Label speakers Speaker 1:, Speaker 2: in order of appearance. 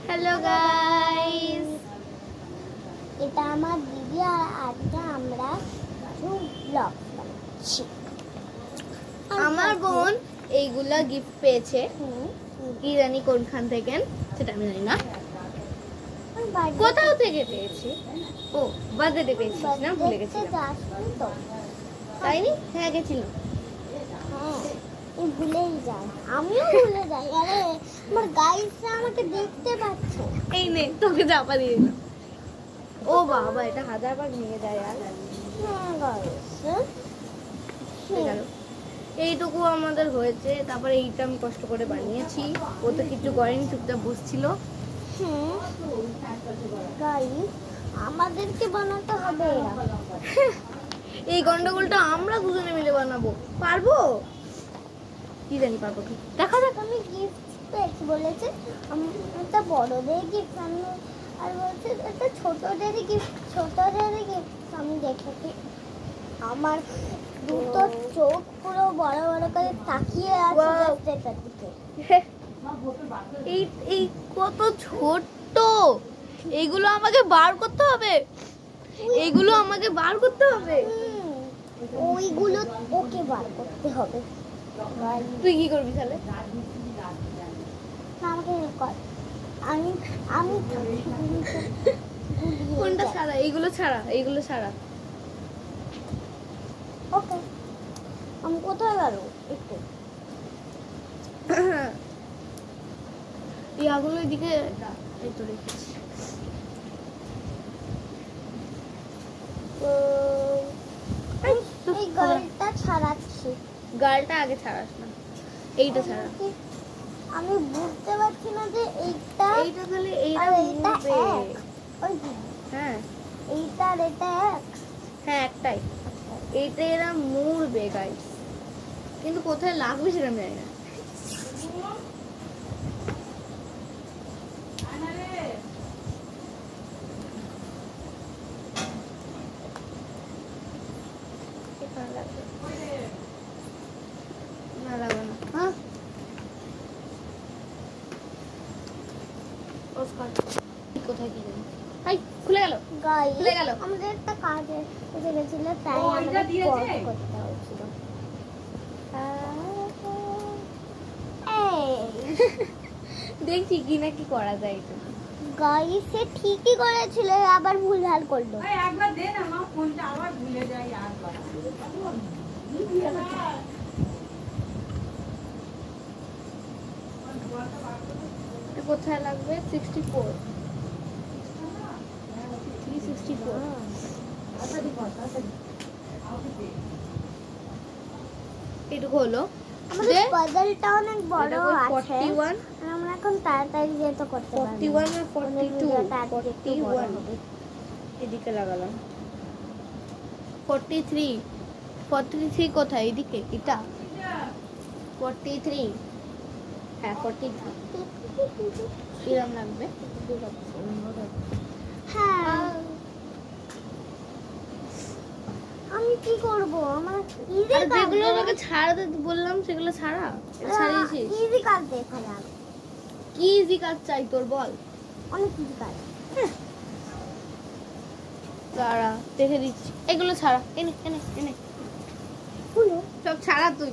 Speaker 1: Hello guys,
Speaker 2: এটা আমার দিদি আর আজকে আমরা ব্লগ বানাচ্ছি।
Speaker 1: আমার বোন এইগুলা গিফট পেয়েছে, কি জানি কোনখান থেকে, সেটা আমি জানি না, কোথাও থেকে পেয়েছে। ও বার্থডে পেয়েছিস না, ভুলে গেছিলাম। তাই নি? হ্যাঁ গেছিলাম।
Speaker 2: ভুলেই যাই, আমিও ভুলে যাই। আরে আমার গাইসরা আমাকে দেখতে পাচ্ছে।
Speaker 1: এই নে তোকে চাপা দিয়ে দিলাম। ও বাবা, এটা 1000 বার ভেঙে যায় আর।
Speaker 2: হ্যাঁ গাইস,
Speaker 1: এইটুকু আমাদের হয়েছে। তারপরে এইটা আমি কষ্ট করে বানিয়েছি, ও তো কিছু করেনি, চুপচাপ বসছিল।
Speaker 2: গাইস আমাদেরকে বানাতে হবে।
Speaker 1: এই গন্ডগোলটা আমরা দুজনে মিলে বানাবো, পারবো কি জানি, পারবো কি দেখা যাক।
Speaker 2: আমি গিফট পেয়েছি বলেছে, একটা বড়দের গিফট আমি, আর বলছে একটা ছোটদেরই গিফট আমি দেখেছি। আমার দুটো চোখ পুরো বড় বড় করে তাকিয়ে আছে এটার দিকে।
Speaker 1: এই এই কত ছোট্ট, এইগুলো আমাকে বার করতে হবে, এইগুলো আমাকে বার করতে হবে।
Speaker 2: ওইগুলো ওকে বার করতে হবে।
Speaker 1: তুই কি করবি তাহলে?
Speaker 2: আমাকে কর, আমি আমি
Speaker 1: কোনটা ছাড়া? এইগুলো ছাড়া, এইগুলো ছাড়া।
Speaker 2: ওকে, আমি কোথায় গেল একটু
Speaker 1: ইয়াগুলো এদিকে এই তো রেখেছি।
Speaker 2: এই গালটা ছাড়াচ্ছি।
Speaker 1: গালটা আগে ছাড়াস না, এইটা ছাড়া।
Speaker 2: আমি বুঝতে পারছি না যে এইটা
Speaker 1: তাহলে এইটা
Speaker 2: মুড়বে। ওই
Speaker 1: হ্যাঁ,
Speaker 2: এইটা আর এটা এক।
Speaker 1: হ্যাঁ একটাই, এইটা এরা মুড়বে গাইস, কিন্তু কোথায় লাগবে সেটা আমি জানি না। কোথায় কি জানি, খুলে গেল, খুলে গেল।
Speaker 2: আমাদের একটা কাজ এসে গেছিল, তাই আমাদের পজ করতে হয়েছিল।
Speaker 1: দেখছি কি না কি করা যায়। এটা
Speaker 2: গাইস সে ঠিকই করেছিল, আবার ভুলভাল করলো।
Speaker 3: একবার দে না মা, ফোনটা আবার ভুলে যাই আর
Speaker 1: কোথায় লাগবে? 64 এটুকু হলো।
Speaker 2: আমাদের পাজলটা অনেক বড় আছে,
Speaker 1: 41
Speaker 2: আমরা এখন তাড়াতাড়ি যেতে করতে পারবো।
Speaker 1: 41 আর 42 এদিকে লাগালাম। 43 কোথায়? এদিকে, এটা 43। হ্যাঁ 43 কিরম লাগবে?
Speaker 2: হ্যাঁ আমি কি করব? আমার ইজি কাজ,
Speaker 1: যেগুলো আমাকে ছাড়াতে বললাম সেগুলো ছাড়া, ছাড়িয়েছিস।
Speaker 2: ইজি কাজ দেখালে
Speaker 1: কি ইজি কাজ চাই তোর, বল।
Speaker 2: অনেক ইজি কাজ।
Speaker 1: ছাড়া দেখে দিচ্ছি, এগুলো ছাড়া, এনে এনে এনে
Speaker 2: হলো
Speaker 1: সব ছাড়া তুই।